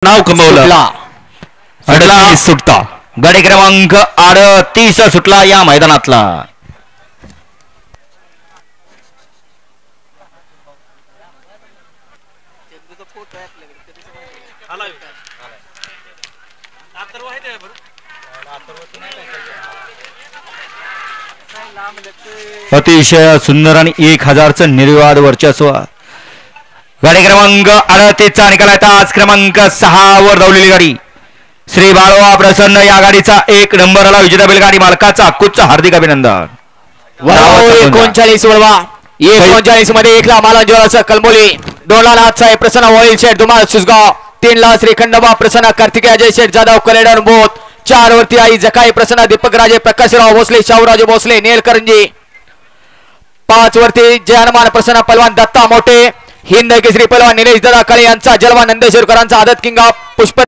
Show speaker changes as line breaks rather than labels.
नाव कमवलं सुटता गडी क्रमांक 38 सुटला या मैदानातला। अतिशय सुंदर आणि 1000चं निर्विवाद वर्चस्व। गाडी क्रमांक 38 चा निकाल आहे। आज क्रमांक 6 वर धावलेली गाडी श्री बाळवा प्रसन्न या गाडीचा 1 नंबरला विजेता बैलगाडी मालकाचा अकुच्च हार्दिक अभिनंदन।
39 वळवा 39 मध्ये 1 ला मालांजवालाचा कलमोली, 2 ला नाथसाहेब प्रसन्न वळील शेठ दुमाळ सुसगाव, 3 ला श्री खंडोबा प्रसन्न कार्तिकेय अजय शेठ जाधव कलेडर बोत, 4 वरती आई जकाई प्रसन्न दीपक राजे प्रकाशराव भोसले शाहूराजे भोसले नेलकरंजी, 5 वरती जय हनुमान प्रसन्न पलवान दत्ता मोठे, हिंद केसरी पलवान निलेश दादा काळे यांचा जलवा नंदेश्वरकरांचा आदत किंग पुष्प